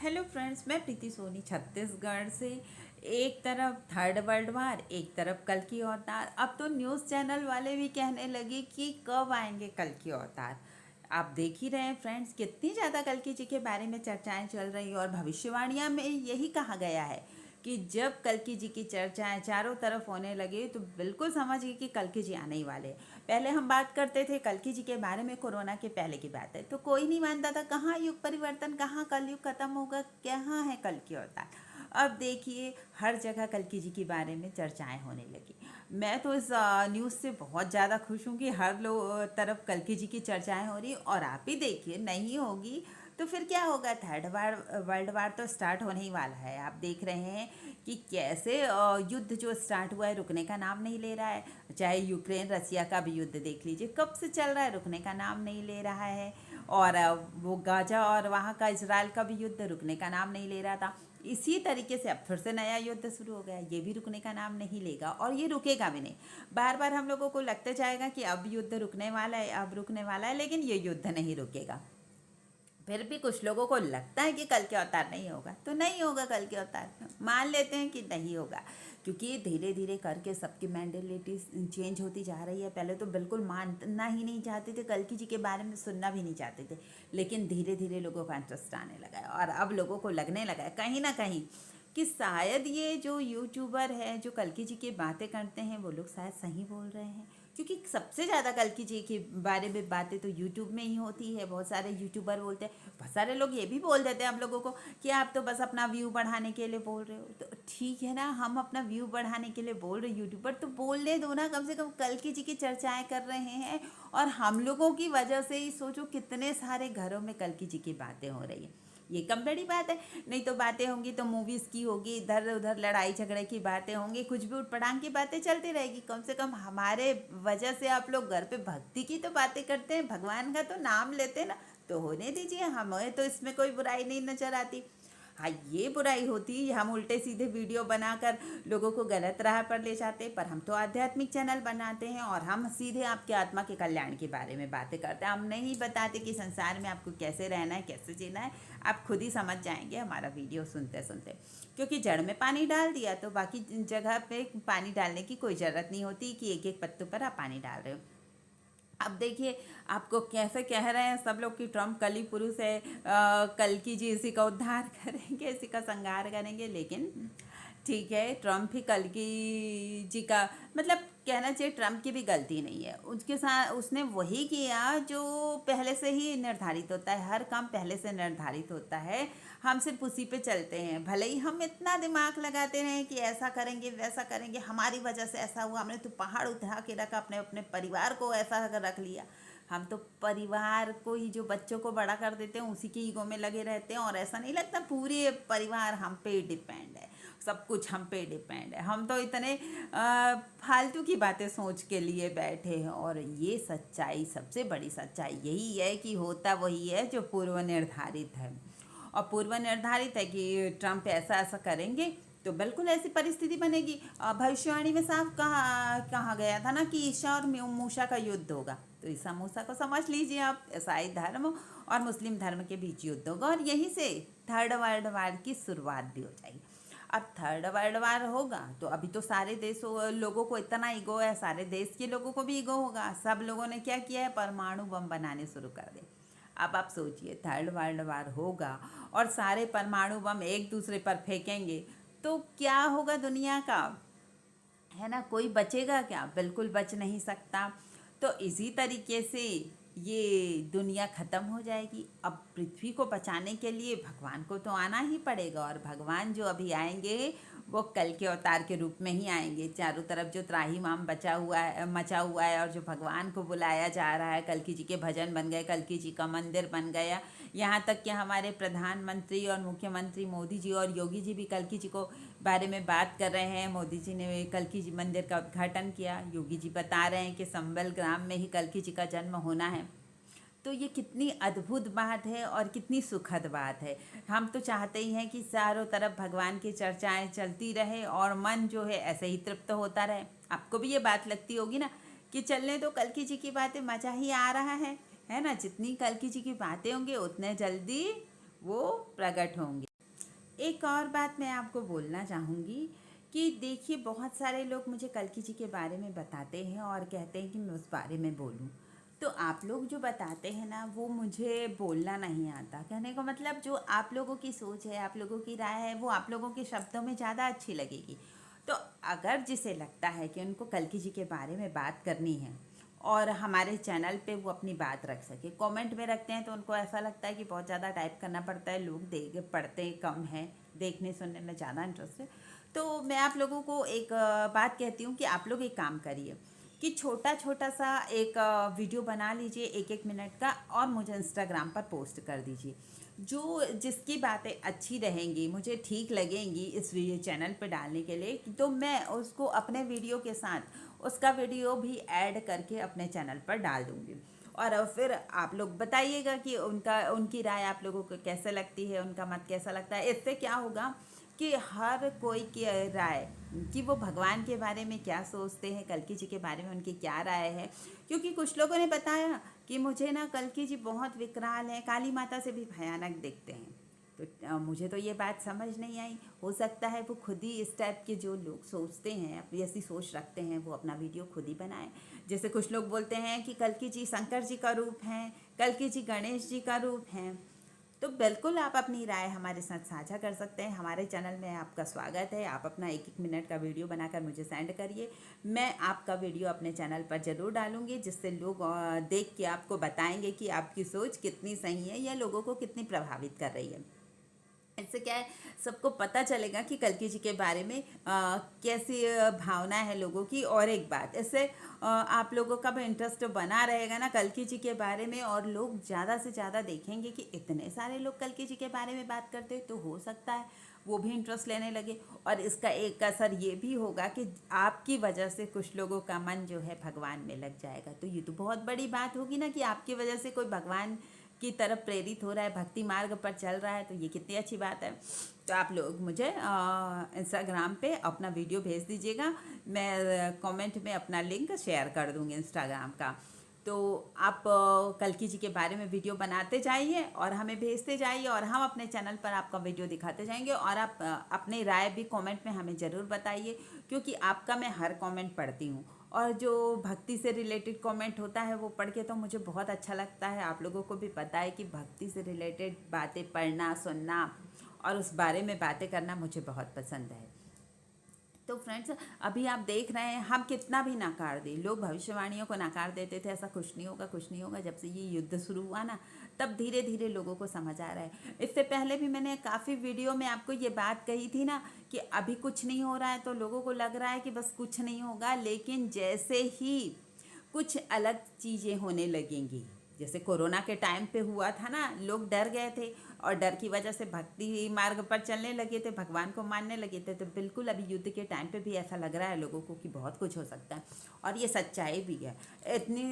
Hello friends, मैं प्रीति सोनी छत्तीसगढ़ से। एक तरफ थर्ड वर्ल्ड वार, एक तरफ कल की अवतार। अब तो न्यूज़ चैनल वाले भी कहने लगे कि कब आएंगे कल की अवतार। आप देख ही रहे हैं फ्रेंड्स, कितनी ज़्यादा कल्कि जी के बारे में चर्चाएं चल रही हैं और भविष्यवाणियां में यही कहा गया है कि जब कल्कि जी की चर्चाएं चारों तरफ होने लगे तो बिल्कुल समझिए कि कल्कि जी आने ही वाले हैं। पहले हम बात करते थे कल्कि जी के बारे में, कोरोना के पहले की बात है, तो कोई नहीं मानता था कहाँ युग परिवर्तन, कहाँ कलयुग खत्म होगा, कहाँ है कल की अवतार। अब देखिए हर जगह कल्कि जी के बारे में चर्चाएं होने लगी। मैं तो इस न्यूज़ से बहुत ज़्यादा खुश हूँ कि हर तरफ कल्कि जी की चर्चाएं हो रही, और आप ही देखिए नहीं होगी तो फिर क्या होगा। थर्ड वर्ल्ड वार तो स्टार्ट होने ही वाला है। आप देख रहे हैं कि कैसे युद्ध जो स्टार्ट हुआ है रुकने का नाम नहीं ले रहा है। चाहे यूक्रेन रसिया का भी युद्ध देख लीजिए, कब से चल रहा है, रुकने का नाम नहीं ले रहा है। और वो गाजा और वहाँ का इसराइल का भी युद्ध रुकने का नाम नहीं ले रहा था। इसी तरीके से अब फिर से नया युद्ध शुरू हो गया, ये भी रुकने का नाम नहीं लेगा और ये रुकेगा भी नहीं। बार बार हम लोगों को लगता जाएगा कि अब युद्ध रुकने वाला है, अब रुकने वाला है, लेकिन ये युद्ध नहीं रुकेगा। फिर भी कुछ लोगों को लगता है कि कल के अवतार नहीं होगा, तो नहीं होगा कल के अवतार, मान लेते हैं कि नहीं होगा। क्योंकि धीरे धीरे करके सबकी मेंटेलिटी चेंज होती जा रही है। पहले तो बिल्कुल मानना ही नहीं चाहते थे, कल्कि जी के बारे में सुनना भी नहीं चाहते थे, लेकिन धीरे धीरे लोगों का इंटरेस्ट आने लगा है और अब लोगों को लगने लगा है कहीं ना कहीं कि शायद ये जो यूट्यूबर है जो कल्कि जी की बातें करते हैं वो लोग शायद सही बोल रहे हैं। क्योंकि सबसे ज़्यादा कल्कि जी के बारे में बातें तो यूट्यूब में ही होती है। बहुत सारे यूट्यूबर बोलते हैं, बहुत सारे लोग ये भी बोल देते हैं हम लोगों को कि आप तो बस अपना व्यू बढ़ाने के लिए बोल रहे हो। तो ठीक है ना, हम अपना व्यू बढ़ाने के लिए बोल रहे यूट्यूबर, तो बोलने दो ना, कम से कम कल्कि जी की चर्चाएं कर रहे हैं। और हम लोगों की वजह से ही सोचो कितने सारे घरों में कल्कि जी की बातें हो रही हैं। ये कम बड़ी बात है। नहीं तो बातें होंगी तो मूवीज़ की होगी, इधर उधर लड़ाई झगड़े की बातें होंगी, कुछ भी उठपटांग की बातें चलती रहेगी। कम से कम हमारे वजह से आप लोग घर पे भक्ति की तो बातें करते हैं, भगवान का तो नाम लेते हैं ना, तो होने दीजिए। हमें तो इसमें कोई बुराई नहीं नजर आती। हाँ, ये बुराई होती हम उल्टे सीधे वीडियो बनाकर लोगों को गलत राह पर ले जाते, पर हम तो आध्यात्मिक चैनल बनाते हैं और हम सीधे आपके आत्मा के कल्याण के बारे में बातें करते हैं। हम नहीं बताते कि संसार में आपको कैसे रहना है, कैसे जीना है। आप खुद ही समझ जाएंगे हमारा वीडियो सुनते सुनते। क्योंकि जड़ में पानी डाल दिया तो बाकी जगह पे पानी डालने की कोई ज़रूरत नहीं होती कि एक एक पत्तों पर आप पानी डाल रहे हो। अब देखिए आपको कैसे कह रहे हैं सब लोग कि ट्रम्प कली पुरुष है, कल्कि जी इसी का उद्धार करेंगे, इसी का संहार करेंगे। लेकिन ठीक है, ट्रम्प ही कल्कि जी का मतलब कहना चाहिए ट्रम्प की भी गलती नहीं है। उसके साथ उसने वही किया जो पहले से ही निर्धारित होता है। हर काम पहले से निर्धारित होता है, हम सिर्फ उसी पे चलते हैं। भले ही हम इतना दिमाग लगाते रहें कि ऐसा करेंगे वैसा करेंगे, हमारी वजह से ऐसा हुआ, हमने तो पहाड़ उठा के रखा, अपने अपने परिवार को ऐसा रख लिया। हम तो परिवार को ही, जो बच्चों को बड़ा कर देते हैं, उसी के ईगो में लगे रहते हैं और ऐसा नहीं लगता पूरे परिवार हम पे डिपेंड है, सब कुछ हम पे डिपेंड है। हम तो इतने फालतू की बातें सोच के लिए बैठे हैं। और ये सच्चाई, सबसे बड़ी सच्चाई यही है कि होता वही है जो पूर्व निर्धारित है। और पूर्व निर्धारित है कि ट्रम्प ऐसा ऐसा करेंगे तो बिल्कुल ऐसी परिस्थिति बनेगी। भविष्यवाणी में साफ कहा गया था ना कि ईसा और मूसा का युद्ध होगा। तो ईसा मूसा को समझ लीजिए आप, ईसाई धर्म और मुस्लिम धर्म के बीच युद्ध होगा और यहीं से थर्ड वर्ल्ड वार की शुरुआत भी हो जाएगी। अब थर्ड वर्ल्ड वार होगा तो अभी तो सारे देशों लोगों को इतना ईगो है, सारे देश के लोगों को भी ईगो होगा। सब लोगों ने क्या किया है, परमाणु बम बनाने शुरू कर दिए। अब आप सोचिए थर्ड वर्ल्ड वार होगा और सारे परमाणु बम एक दूसरे पर फेंकेंगे तो क्या होगा दुनिया का, है ना। कोई बचेगा क्या, बिल्कुल बच नहीं सकता। तो इसी तरीके से ये दुनिया ख़त्म हो जाएगी। अब पृथ्वी को बचाने के लिए भगवान को तो आना ही पड़ेगा, और भगवान जो अभी आएंगे वो कल के अवतार के रूप में ही आएंगे। चारों तरफ जो त्राहिमाम मचा हुआ है और जो भगवान को बुलाया जा रहा है, कल्कि जी के भजन बन गए, कल्कि जी का मंदिर बन गया। यहाँ तक कि हमारे प्रधानमंत्री और मुख्यमंत्री मोदी जी और योगी जी भी कल्कि जी को बारे में बात कर रहे हैं। मोदी जी ने कल्कि जी मंदिर का उद्घाटन किया, योगी जी बता रहे हैं कि संबल ग्राम में ही कल्कि जी का जन्म होना है। तो ये कितनी अद्भुत बात है और कितनी सुखद बात है। हम तो चाहते ही हैं कि चारों तरफ भगवान की चर्चाएं चलती रहे और मन जो है ऐसे ही तृप्त होता रहे। आपको भी ये बात लगती होगी ना कि चलने तो कल्कि जी की बातें, मज़ा ही आ रहा है ना। जितनी कल्कि जी की बातें होंगी उतने जल्दी वो प्रकट होंगे। एक और बात मैं आपको बोलना चाहूँगी कि देखिए, बहुत सारे लोग मुझे कल्कि जी के बारे में बताते हैं और कहते हैं कि मैं उस बारे में बोलूँ। तो आप लोग जो बताते हैं ना, वो मुझे बोलना नहीं आता। कहने का मतलब, जो आप लोगों की सोच है, आप लोगों की राय है, वो आप लोगों के शब्दों में ज़्यादा अच्छी लगेगी। तो अगर जिसे लगता है कि उनको कल्कि जी के बारे में बात करनी है और हमारे चैनल पे वो अपनी बात रख सके, कमेंट में रखते हैं तो उनको ऐसा लगता है कि बहुत ज़्यादा टाइप करना पड़ता है, लोग देख पढ़ते कम हैं, देखने सुनने में ज़्यादा इंटरेस्ट है। तो मैं आप लोगों को एक बात कहती हूँ कि आप लोग एक काम करिए कि छोटा छोटा सा एक वीडियो बना लीजिए, 1-1 मिनट का, और मुझे इंस्टाग्राम पर पोस्ट कर दीजिए। जो जिसकी बातें अच्छी रहेंगी, मुझे ठीक लगेंगी इस वीडियो चैनल पर डालने के लिए, तो मैं उसको अपने वीडियो के साथ उसका वीडियो भी ऐड करके अपने चैनल पर डाल दूँगी। और फिर आप लोग बताइएगा कि उनकी राय आप लोगों को कैसे लगती है, उनका मत कैसा लगता है। इससे क्या होगा कि हर कोई की राय, कि वो भगवान के बारे में क्या सोचते हैं, कल्कि जी के बारे में उनकी क्या राय है। क्योंकि कुछ लोगों ने बताया कि मुझे ना कल्कि जी बहुत विकराल है, काली माता से भी भयानक दिखते हैं। तो मुझे तो ये बात समझ नहीं आई। हो सकता है वो खुद ही इस टाइप के जो लोग सोचते हैं, अपनी ऐसी सोच रखते हैं, वो अपना वीडियो खुद ही बनाएं। जैसे कुछ लोग बोलते हैं कि कल्कि जी शंकर जी का रूप हैं, कल्कि जी गणेश जी का रूप हैं। तो बिल्कुल आप अपनी राय हमारे साथ साझा कर सकते हैं। हमारे चैनल में आपका स्वागत है। आप अपना 1-1 मिनट का वीडियो बनाकर मुझे सेंड करिए। मैं आपका वीडियो अपने चैनल पर ज़रूर डालूंगी, जिससे लोग देख के आपको बताएंगे कि आपकी सोच कितनी सही है या लोगों को कितनी प्रभावित कर रही है। इससे क्या है, सबको पता चलेगा कि कल्कि जी के बारे में कैसी भावना है लोगों की। और एक बात, इससे आप लोगों का भी इंटरेस्ट बना रहेगा ना कल्कि जी के बारे में, और लोग ज़्यादा से ज़्यादा देखेंगे कि इतने सारे लोग कल्कि जी के बारे में बात करते हैं, तो हो सकता है वो भी इंटरेस्ट लेने लगे। और इसका एक असर ये भी होगा कि आपकी वजह से कुछ लोगों का मन जो है भगवान में लग जाएगा। तो ये तो बहुत बड़ी बात होगी ना, कि आपकी वजह से कोई भगवान की तरफ प्रेरित हो रहा है, भक्ति मार्ग पर चल रहा है, तो ये कितनी अच्छी बात है। तो आप लोग मुझे इंस्टाग्राम पे अपना वीडियो भेज दीजिएगा। मैं कमेंट में अपना लिंक शेयर कर दूँगी इंस्टाग्राम का। तो आप कल्कि जी के बारे में वीडियो बनाते जाइए और हमें भेजते जाइए, और हम अपने चैनल पर आपका वीडियो दिखाते जाएंगे। और आप अपनी राय भी कमेंट में हमें ज़रूर बताइए, क्योंकि आपका मैं हर कमेंट पढ़ती हूँ। और जो भक्ति से रिलेटेड कमेंट होता है वो पढ़ के तो मुझे बहुत अच्छा लगता है। आप लोगों को भी पता है कि भक्ति से रिलेटेड बातें पढ़ना, सुनना और उस बारे में बातें करना मुझे बहुत पसंद है। तो फ्रेंड्स, अभी आप देख रहे हैं, हम कितना भी नकार दें, लोग भविष्यवाणियों को नकार देते थे, ऐसा कुछ नहीं होगा, कुछ नहीं होगा। जब से ये युद्ध शुरू हुआ ना, तब धीरे धीरे लोगों को समझ आ रहा है। इससे पहले भी मैंने काफ़ी वीडियो में आपको ये बात कही थी ना, कि अभी कुछ नहीं हो रहा है तो लोगों को लग रहा है कि बस कुछ नहीं होगा। लेकिन जैसे ही कुछ अलग चीज़ें होने लगेंगी, जैसे कोरोना के टाइम पे हुआ था ना, लोग डर गए थे और डर की वजह से भक्ति मार्ग पर चलने लगे थे, भगवान को मानने लगे थे। तो बिल्कुल अभी युद्ध के टाइम पे भी ऐसा लग रहा है लोगों को कि बहुत कुछ हो सकता है, और ये सच्चाई भी है। इतनी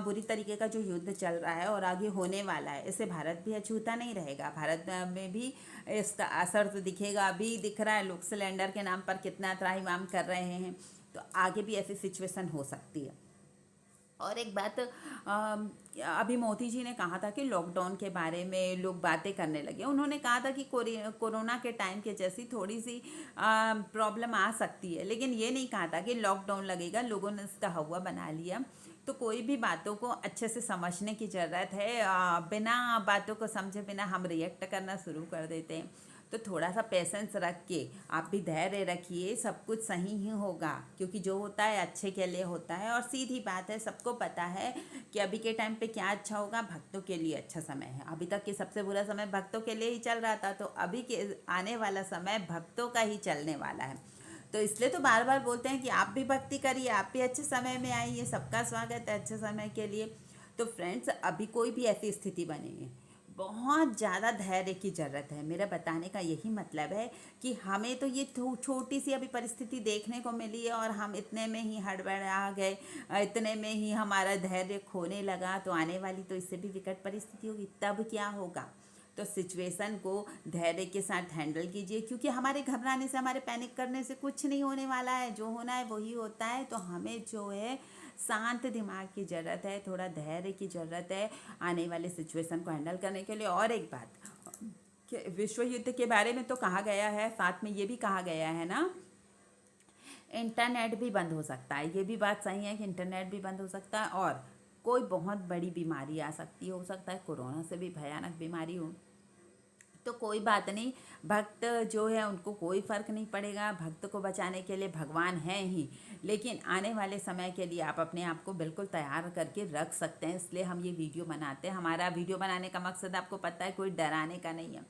बुरी तरीके का जो युद्ध चल रहा है और आगे होने वाला है, इससे भारत भी अछूता नहीं रहेगा। भारत में भी इसका असर तो दिखेगा, अभी दिख रहा है, लोग सिलेंडर के नाम पर कितना त्राहिमाम कर रहे हैं। तो आगे भी ऐसी सिचुएशन हो सकती है। और एक बात, अभी मोदी जी ने कहा था कि लॉकडाउन के बारे में लोग बातें करने लगे। उन्होंने कहा था कि कोरोना के टाइम के जैसी थोड़ी सी प्रॉब्लम आ सकती है, लेकिन ये नहीं कहा था कि लॉकडाउन लगेगा। लोगों ने इसका हवा बना लिया। तो कोई भी बातों को अच्छे से समझने की ज़रूरत है। बिना बातों को समझे बिना हम रिएक्ट करना शुरू कर देते हैं। तो थोड़ा सा पेशेंस रख के आप भी धैर्य रखिए, सब कुछ सही ही होगा, क्योंकि जो होता है अच्छे के लिए होता है। और सीधी बात है, सबको पता है कि अभी के टाइम पे क्या अच्छा होगा, भक्तों के लिए अच्छा समय है। अभी तक के सबसे बुरा समय भक्तों के लिए ही चल रहा था, तो अभी के आने वाला समय भक्तों का ही चलने वाला है। तो इसलिए तो बार बार बोलते हैं कि आप भी भक्ति करिए, आप भी अच्छे समय में आइए, सबका स्वागत है अच्छे समय के लिए। तो फ्रेंड्स, अभी कोई भी ऐसी स्थिति बनी, बहुत ज़्यादा धैर्य की ज़रूरत है। मेरा बताने का यही मतलब है कि हमें तो ये छोटी सी अभी परिस्थिति देखने को मिली है और हम इतने में ही हड़बड़ा गए, इतने में ही हमारा धैर्य खोने लगा। तो आने वाली तो इससे भी विकट परिस्थिति होगी, तब क्या होगा। तो सिचुएशन को धैर्य के साथ हैंडल कीजिए, क्योंकि हमारे घबराने से, हमारे पैनिक करने से कुछ नहीं होने वाला है। जो होना है वही होता है। तो हमें जो है शांत दिमाग की ज़रूरत है, थोड़ा धैर्य की ज़रूरत है आने वाले सिचुएशन को हैंडल करने के लिए। और एक बात, विश्व युद्ध के बारे में तो कहा गया है, साथ में ये भी कहा गया है ना, इंटरनेट भी बंद हो सकता है। ये भी बात सही है कि इंटरनेट भी बंद हो सकता है, और कोई बहुत बड़ी बीमारी आ सकती है, हो सकता है कोरोना से भी भयानक बीमारी हो। तो कोई बात नहीं, भक्त जो है उनको कोई फ़र्क नहीं पड़ेगा, भक्त को बचाने के लिए भगवान हैं ही। लेकिन आने वाले समय के लिए आप अपने आप को बिल्कुल तैयार करके रख सकते हैं, इसलिए हम ये वीडियो बनाते हैं। हमारा वीडियो बनाने का मकसद आपको पता है, कोई डराने का नहीं है।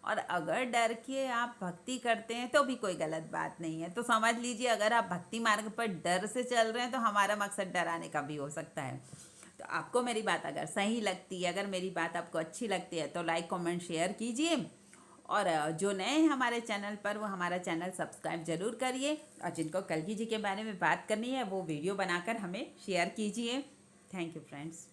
और अगर डर के आप भक्ति करते हैं तो भी कोई गलत बात नहीं है। तो समझ लीजिए, अगर आप भक्ति मार्ग पर डर से चल रहे हैं तो हमारा मकसद डराने का भी हो सकता है। तो आपको मेरी बात अगर सही लगती है, अगर मेरी बात आपको अच्छी लगती है, तो लाइक कमेंट शेयर कीजिए। और जो नए हैं हमारे चैनल पर, वो हमारा चैनल सब्सक्राइब जरूर करिए। और जिनको कल्की जी के बारे में बात करनी है, वो वीडियो बनाकर हमें शेयर कीजिए। Thank you friends.